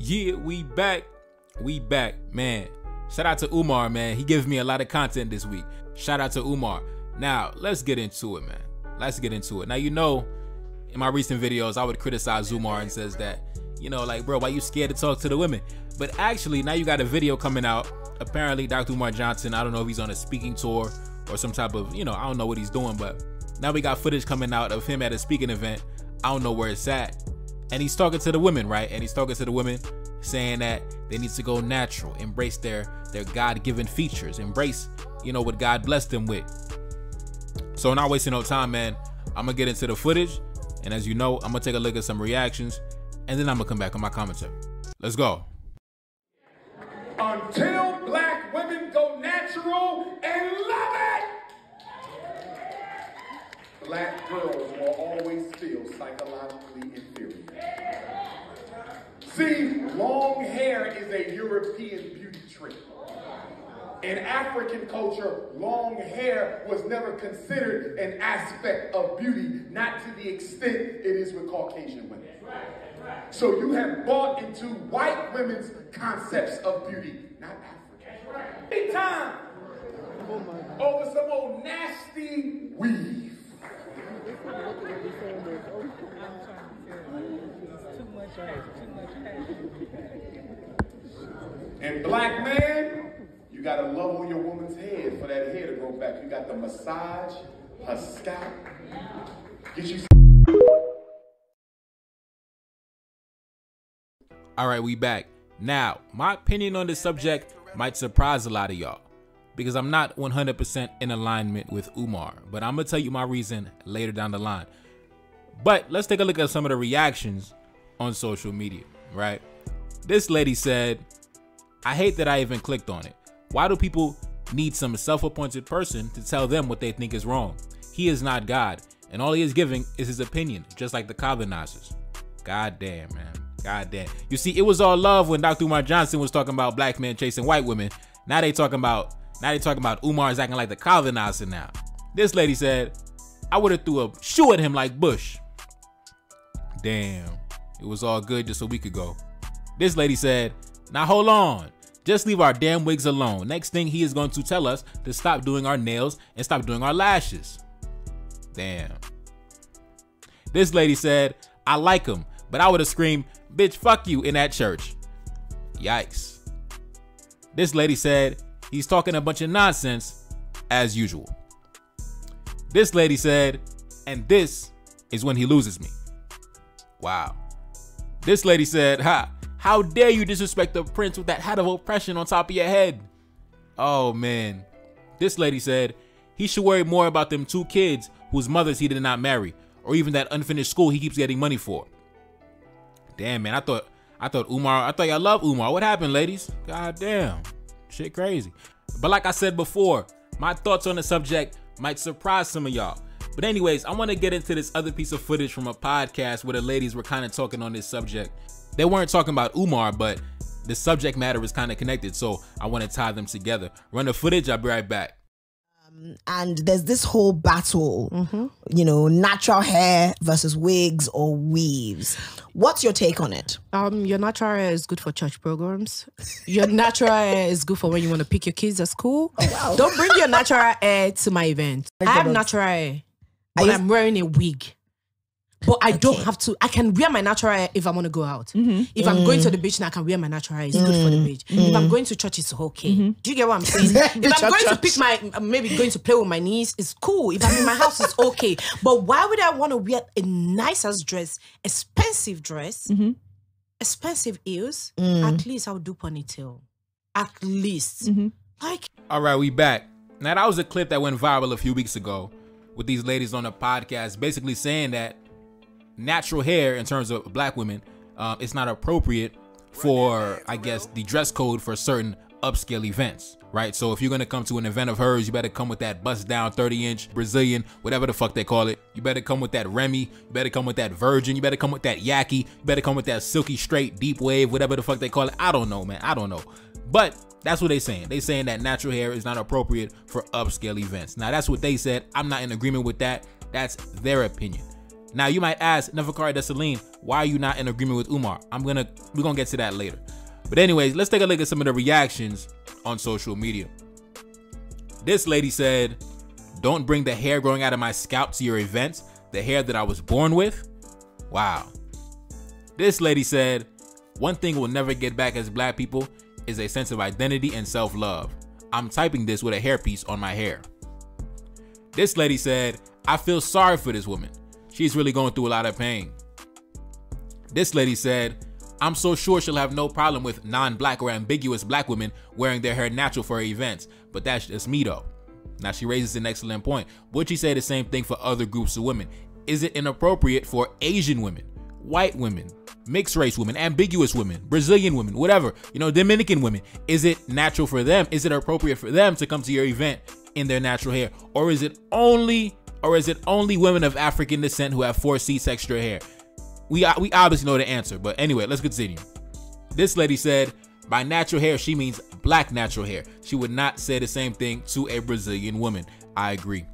Yeah, we back. We back, man. Shout out to Umar, man. He gives me a lot of content this week. Shout out to Umar. Now, let's get into it, man. Let's get into it. Now, you know, in my recent videos, I would criticize Umar and says that, you know, like, bro, why you scared to talk to the women? But actually, now you got a video coming out. Apparently, Dr. Umar Johnson, I don't know if he's on a speaking tour or some type of, you know, I don't know what he's doing, but now we got footage coming out of him at a speaking event. I don't know where it's at. And he's talking to the women, right? And he's talking to the women saying that they need to go natural, embrace their God-given features, embrace, you know, what God blessed them with. So not wasting no time, man, I'm gonna get into the footage. And as you know, I'm gonna take a look at some reactions and then I'm gonna come back on my commentary. Let's go. Until black women go natural and love it, black girls will always feel psychologically inferior. See, long hair is a European beauty trend. In African culture, long hair was never considered an aspect of beauty, not to the extent it is with Caucasian women. So you have bought into white women's concepts of beauty, not African. Big time over some old nasty weave. And black man, you gotta love on your woman's head for that hair to grow back. You got to massage her scalp. Get you. All right, we back. Now, my opinion on this subject might surprise a lot of y'all because I'm not 100% in alignment with Umar, but I'm gonna tell you my reason later down the line. But let's take a look at some of the reactions on social media, right? This lady said, I hate that I even clicked on it. Why do people need some self-appointed person to tell them what they think is wrong? He is not God, and all he is giving is his opinion, just like the colonizers. God damn, man. God damn. You see, it was all love when Dr. Umar Johnson was talking about black men chasing white women. Now they talking about Umar's acting like the colonizer now. This lady said, I would have threw a shoe at him like Bush. Damn. It was all good just a week ago. This lady said, now hold on. Just leave our damn wigs alone. Next thing he is going to tell us to stop doing our nails and stop doing our lashes. Damn. This lady said, I like him, but I would have screamed, bitch, fuck you in that church. Yikes. This lady said, he's talking a bunch of nonsense as usual. This lady said, and this is when he loses me. Wow. This lady said, how dare you disrespect the prince with that hat of oppression on top of your head? Oh man. This lady said, he should worry more about them 2 kids whose mothers he did not marry, or even that unfinished school he keeps getting money for. Damn, man, I thought y'all love Umar. What happened, ladies? God damn. Shit crazy. But like I said before, my thoughts on the subject might surprise some of y'all. But anyways, I want to get into this other piece of footage from a podcast where the ladies were kind of talking on this subject. They weren't talking about Umar, but the subject matter is kind of connected, so I want to tie them together. Run the footage, I'll be right back. And there's this whole battle, you know, natural hair versus wigs or weaves. What's your take on it? Your natural hair is good for church programs. Your natural hair is good for when you want to pick your kids at school. Oh, wow. Don't bring your natural hair to my event. I have natural hair, but I'm wearing a wig. But I don't have to. I can wear my natural hair if I want to go out. If I'm going to the beach now, I can wear my natural hair. It's good for the beach. If I'm going to church, it's okay. Do you get what I'm saying? If I'm going to pick maybe going to play with my niece, it's cool. If I'm in my house, it's okay. But why would I want to wear a nice-ass dress, expensive dress, expensive heels? At least I'll do ponytail. At least. Like. All right, we back. Now, that was a clip that went viral a few weeks ago with these ladies on a podcast basically saying that natural hair in terms of black women, it's not appropriate for, I guess, the dress code for certain upscale events, right? So if you're gonna come to an event of hers, you better come with that bust down 30-inch Brazilian, whatever the fuck they call it. You better come with that Remy, you better come with that Virgin, you better come with that Yaki, you better come with that silky straight deep wave, whatever the fuck they call it. I don't know, man, I don't know. But that's what they're saying. They're saying that natural hair is not appropriate for upscale events. Now that's what they said. I'm not in agreement with that. That's their opinion. Now you might ask, Neferkari Dessalines, why are you not in agreement with Umar? We're gonna get to that later. But anyways, let's take a look at some of the reactions on social media. This lady said, don't bring the hair growing out of my scalp to your events, the hair that I was born with. Wow. This lady said, one thing we'll never get back as black people is a sense of identity and self-love. I'm typing this with a hairpiece on my hair. This lady said, I feel sorry for this woman. She's really going through a lot of pain. This lady said, I'm so sure she'll have no problem with non-black or ambiguous black women wearing their hair natural for her events, but that's just me though. Now she raises an excellent point. Would she say the same thing for other groups of women? Is it inappropriate for Asian women, white women, mixed race women, ambiguous women, Brazilian women, whatever, Dominican women? Is it natural for them? Is it appropriate for them to come to your event in their natural hair? Or is it only women of African descent who have 4C extra hair? We obviously know the answer, but anyway, let's continue. This lady said, by natural hair, she means black natural hair. She would not say the same thing to a Brazilian woman. I agree.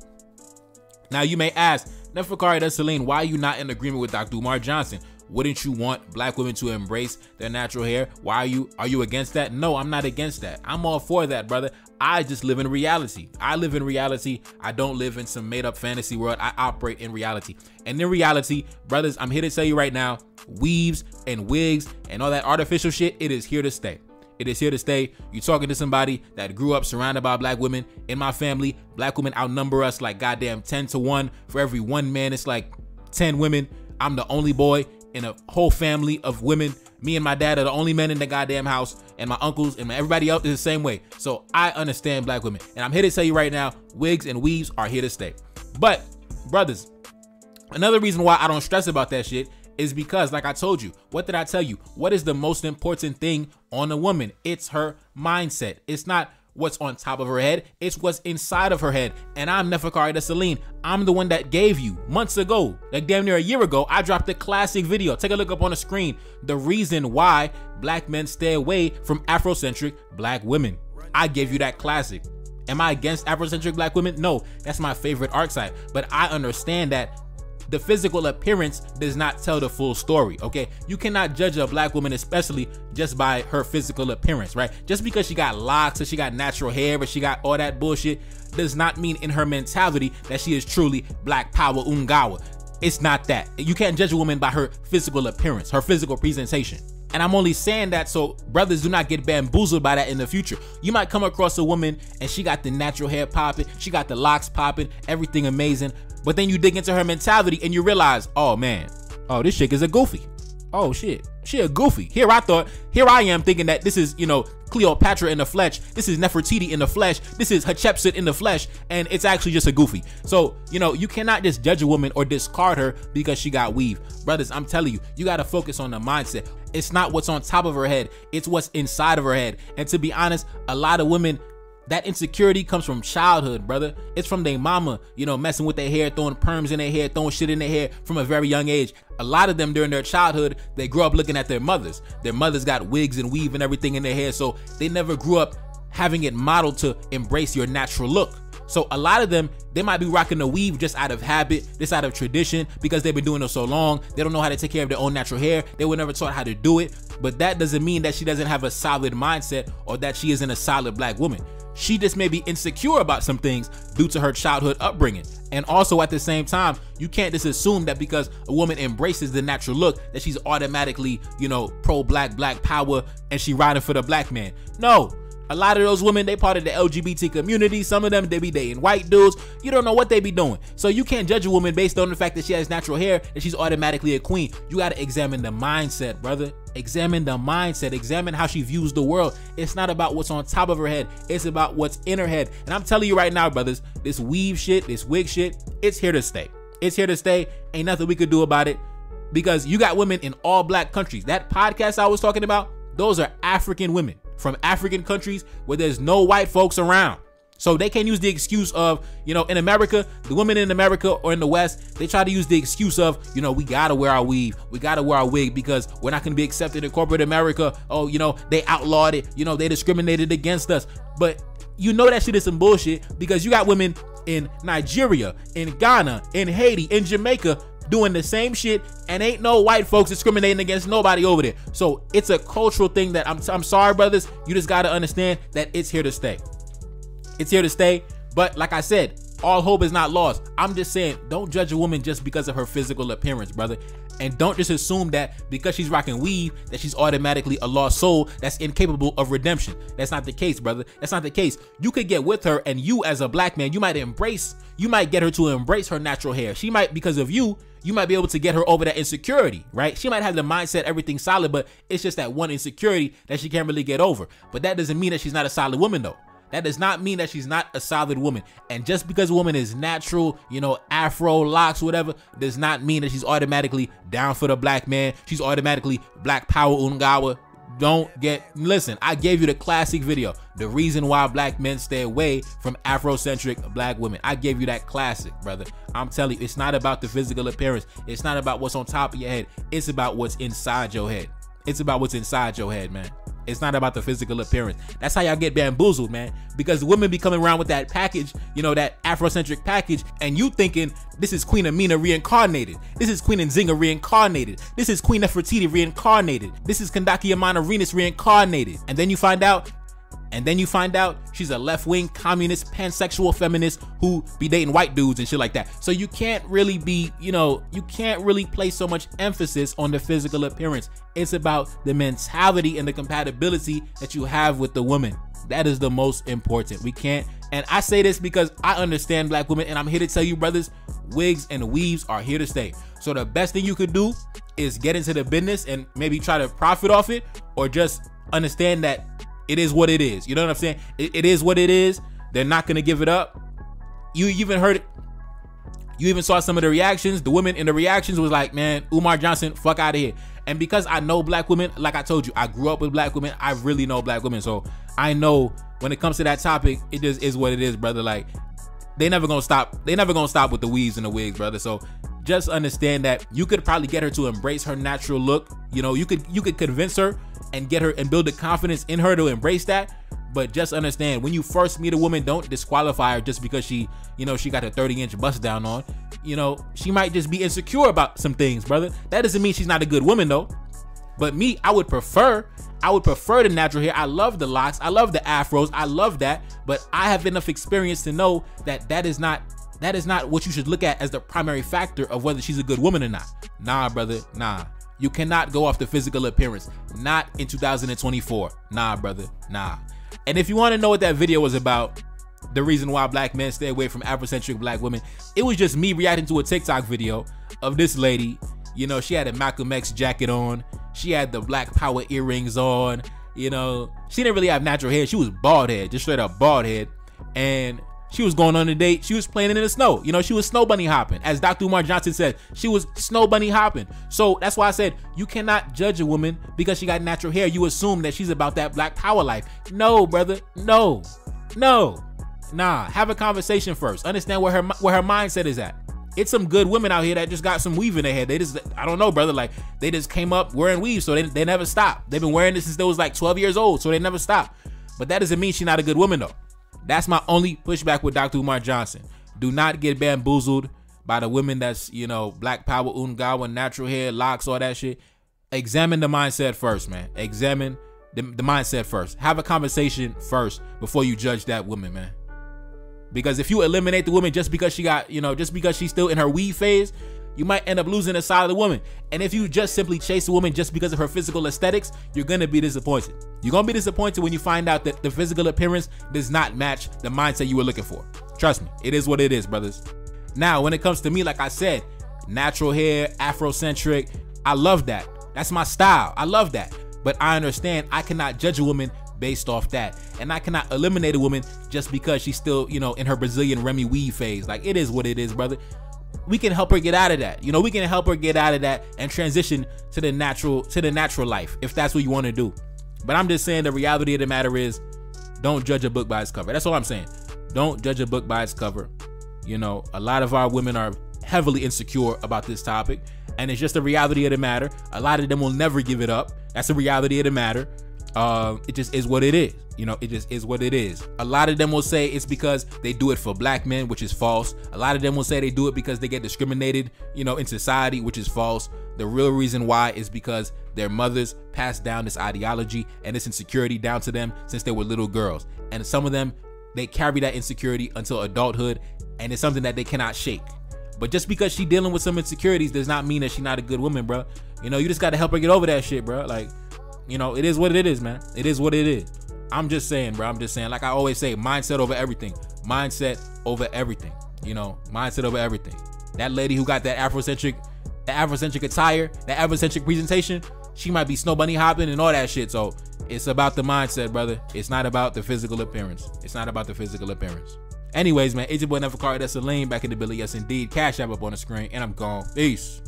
Now you may ask, Neferkari Dessalines, why are you not in agreement with Dr. Umar Johnson? Wouldn't you want black women to embrace their natural hair? Are you against that? No, I'm not against that. I'm all for that, brother. I just live in reality. I live in reality. I don't live in some made up fantasy world. I operate in reality. And in reality, brothers, I'm here to tell you right now, weaves and wigs and all that artificial shit, it is here to stay. It is here to stay. You're talking to somebody that grew up surrounded by black women. In my family, black women outnumber us like goddamn 10 to 1. For every one man, it's like 10 women. I'm the only boy in a whole family of women. Me and my dad are the only men in the goddamn house, and my uncles and everybody else is the same way. So I understand black women, and I'm here to tell you right now, wigs and weaves are here to stay. But brothers, another reason why I don't stress about that shit is because, like I told you, what did I tell you? What is the most important thing on a woman? It's her mindset. It's not what's on top of her head, it's what's inside of her head. And I'm Neferkari Dessalines. I'm the one that gave you months ago, like damn near a year ago, I dropped a classic video. Take a look up on the screen. The reason why black men stay away from Afrocentric black women. I gave you that classic. Am I against Afrocentric black women? No, that's my favorite archetype. But I understand that the physical appearance does not tell the full story, okay? You cannot judge a black woman, especially just by her physical appearance, right? Just because she got locks or she got natural hair or she got all that bullshit does not mean in her mentality that she is truly black power ungawa. It's not that. You can't judge a woman by her physical appearance, her physical presentation. And I'm only saying that so brothers do not get bamboozled by that in the future. You might come across a woman and she got the natural hair popping, she got the locks popping, everything amazing. But then you dig into her mentality and you realize, oh man, oh this chick is a goofy. Oh shit, she a goofy. Here I am thinking that this is, Cleopatra in the flesh. This is Nefertiti in the flesh. This is Hatshepsut in the flesh. And it's actually just a goofy. So, you cannot just judge a woman or discard her because she got weave. Brothers, I'm telling you, you got to focus on the mindset. It's not what's on top of her head. It's what's inside of her head. And to be honest, a lot of women, that insecurity comes from childhood, brother. It's from their mama, messing with their hair, throwing perms in their hair, throwing shit in their hair from a very young age. A lot of them during their childhood, they grew up looking at their mothers. Their mothers got wigs and weave and everything in their hair, so they never grew up having it modeled to embrace your natural look. So a lot of them, they might be rocking the weave just out of habit, just out of tradition, because they've been doing it so long. They don't know how to take care of their own natural hair. They were never taught how to do it. But that doesn't mean that she doesn't have a solid mindset or that she isn't a solid black woman. She just may be insecure about some things due to her childhood upbringing. And also at the same time, you can't just assume that because a woman embraces the natural look that she's automatically, pro-black, black power, and she riding for the black man. No. A lot of those women, they part of the LGBT community. Some of them, they be dating white dudes. You don't know what they be doing. So you can't judge a woman based on the fact that she has natural hair and she's automatically a queen. You got to examine the mindset, brother. Examine the mindset. Examine how she views the world. It's not about what's on top of her head. It's about what's in her head. And I'm telling you right now, brothers, this weave shit, this wig shit, it's here to stay. It's here to stay. Ain't nothing we could do about it because you got women in all black countries. That podcast I was talking about, those are African women from African countries where there's no white folks around. So they can't use the excuse of, in America, the women in America or in the West, they try to use the excuse of, we gotta wear our weave, we gotta wear our wig because we're not gonna be accepted in corporate America. Oh, they outlawed it, they discriminated against us. But that shit is some bullshit because you got women in Nigeria, in Ghana, in Haiti, in Jamaica doing the same shit, and ain't no white folks discriminating against nobody over there. So it's a cultural thing that I'm sorry, brothers. You just got to understand that it's here to stay. It's here to stay. But like I said, all hope is not lost. I'm just saying, don't judge a woman just because of her physical appearance, brother. And don't just assume that because she's rocking weave that she's automatically a lost soul that's incapable of redemption. That's not the case, brother. That's not the case. You could get with her, and you as a black man, you might get her to embrace her natural hair. She might, because of you might be able to get her over that insecurity, right? She might have the mindset, everything's solid, but it's just that one insecurity that she can't really get over. But that doesn't mean that she's not a solid woman, though. That does not mean that she's not a solid woman. And just because a woman is natural, afro, locks, whatever, does not mean that she's automatically down for the black man. She's automatically black power ungawa. Listen, I gave you the classic video, the reason why black men stay away from Afrocentric black women. I gave you that classic, brother. I'm telling you, it's not about the physical appearance. It's not about what's on top of your head. It's about what's inside your head. It's about what's inside your head, man. It's not about the physical appearance. That's how y'all get bamboozled, man. Because women be coming around with that package, that Afrocentric package, and you thinking this is Queen Amina reincarnated. This is Queen Nzinga reincarnated. This is Queen Nefertiti reincarnated. This is Kandaki Amana-Renus reincarnated. And then you find out she's a left-wing communist pansexual feminist who be dating white dudes and shit like that. So you can't really be, you can't really place so much emphasis on the physical appearance. It's about the mentality and the compatibility that you have with the woman. That is the most important. We can't, and I say this because I understand black women, and I'm here to tell you, brothers, wigs and weaves are here to stay. So the best thing you could do is get into the business and maybe try to profit off it, or just understand that it is what it is. You know what I'm saying? It is what it is. They're not gonna give it up. You even heard it. You even saw some of the reactions. The women in the reactions was like, man, Umar Johnson, fuck out of here. And because I know black women, like I told you, I grew up with black women. I really know black women. So I know when it comes to that topic, it just is what it is, brother. Like, they never gonna stop. They never gonna stop with the weaves and the wigs, brother. So just understand that you could probably get her to embrace her natural look. You could convince her and get her and build the confidence in her to embrace that. But just understand, when you first meet a woman, don't disqualify her just because she got a 30-inch bust down on. She might just be insecure about some things, brother. That doesn't mean she's not a good woman, though. But me, I would prefer the natural hair. I love the locks. I love the afros. I love that. But I have enough experience to know that is not what you should look at as the primary factor of whether she's a good woman or not. Nah, brother, nah. You cannot go off the physical appearance. Not in 2024. Nah, brother, nah. And if you want to know what that video was about, the reason why black men stay away from Afrocentric black women, it was just me reacting to a TikTok video of this lady. She had a Malcolm X jacket on. She had the black power earrings on. She didn't really have natural hair. She was bald head, just straight up bald head. And she was going on a date. She was playing in the snow. She was snow bunny hopping. As Dr. Umar Johnson said, she was snow bunny hopping. So that's why I said, you cannot judge a woman because she got natural hair. You assume that she's about that black power life. No, brother. No. Nah. Have a conversation first. Understand where her mindset is at. It's some good women out here that just got some weave in their head. They just, I don't know, brother. Like, they just came up wearing weave, so they never stopped. They've been wearing this since they was like 12 years old, so they never stopped. But that doesn't mean she's not a good woman, though. That's my only pushback with Dr. Umar Johnson. Do not get bamboozled by the women that's, black power, ungawa, natural hair, locks, all that shit. Examine the mindset first, man. Examine the mindset first. Have a conversation first before you judge that woman, man. Because if you eliminate the woman just because she got, just because she's still in her weave phase, you might end up losing a solid woman. And if you just simply chase a woman just because of her physical aesthetics, you're going to be disappointed. You're going to be disappointed when you find out that the physical appearance does not match the mindset you were looking for. Trust me, it is what it is, brothers. Now, when it comes to me, like I said, natural hair, Afrocentric, I love that. That's my style. I love that. But I understand I cannot judge a woman based off that. And I cannot eliminate a woman just because she's still, in her Brazilian Remy weave phase. Like, it is what it is, brother. We can help her get out of that. We can help her get out of that and transition to the natural life if that's what you want to do. But I'm just saying the reality of the matter is, don't judge a book by its cover. That's all I'm saying. Don't judge a book by its cover. A lot of our women are heavily insecure about this topic, and it's just the reality of the matter. A lot of them will never give it up. That's the reality of the matter. It just is what it is. You know, it just is what it is. A lot of them will say it's because they do it for black men, which is false. A lot of them will say they do it because they get discriminated, you know, in society, which is false. The real reason why is because their mothers passed down this ideology and this insecurity down to them since they were little girls. And some of them, they carry that insecurity until adulthood, and it's something that they cannot shake. But just because she dealing with some insecurities does not mean that she's not a good woman, bro. You know, you just got to help her get over that shit, bro. Like, you know, it is what it is, man. It is what it is. I'm just saying, bro. I'm just saying, like I always say, mindset over everything. Mindset over everything. You know, mindset over everything. That lady who got that Afrocentric attire, that Afrocentric presentation, she might be snow bunny hopping and all that shit. So it's about the mindset, brother. It's not about the physical appearance. It's not about the physical appearance. Anyways, man, it's your boy Neferkari. That's Elaine back in the Billy. Yes, indeed. Cash App up on the screen, and I'm gone. Peace.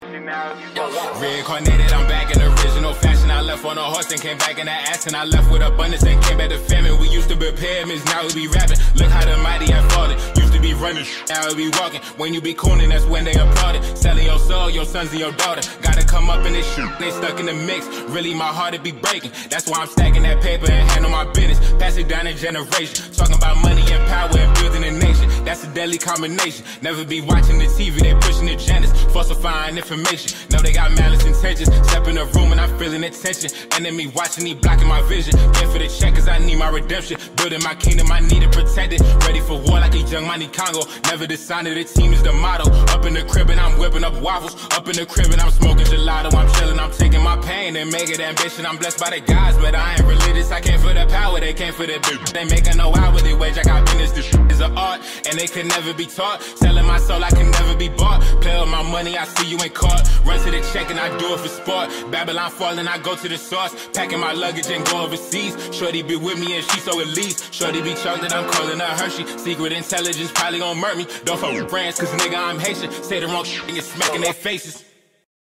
Reincarnated, I'm back in original fashion. I left on a horse and came back in the ass, and I left with abundance and came back to famine. We used to be pyramids, now we be rapping. Look how the mighty have fallen. Used to be running, now we be walking. When you be cooning, that's when they applauded. Selling your soul, your sons and your daughter. Gotta come up in this shit, they stuck in the mix. Really, my heart it be breaking. That's why I'm stacking that paper and handle my business. Pass it down in generation. Talking about money and power and building a nation. That's a deadly combination. Never be watching the TV, they pushing agendas, falsifying information. Know they got malice intentions. Step in the room and I'm feeling the tension. Enemy watching, he blocking my vision. Get for the check cause I need my redemption. Building my kingdom, I need it protected. Ready for war like a young Money Congo. Never decided the team is the motto. Up in the crib and I'm whipping up waffles. Up in the crib and I'm smoking gelato. I'm chilling, I'm taking my pain and make it ambition. I'm blessed by the gods, but I ain't religious. I came for the power, they came for the bitch. They making no hourly wage. I got business, this shit is an art, and they could never be taught. Selling my soul, I can never be bought. Play with my money, I see you ain't caught. Run to the check and I do it for sport. Babylon falling, I go to the source. Packing my luggage and go overseas. Shorty be with me and she so elite. Shorty be chocolate, I'm calling her Hershey. Secret intelligence probably gon' murk me. Don't fuck with friends, cause nigga I'm Haitian. Say the wrong shit and get smack in their faces.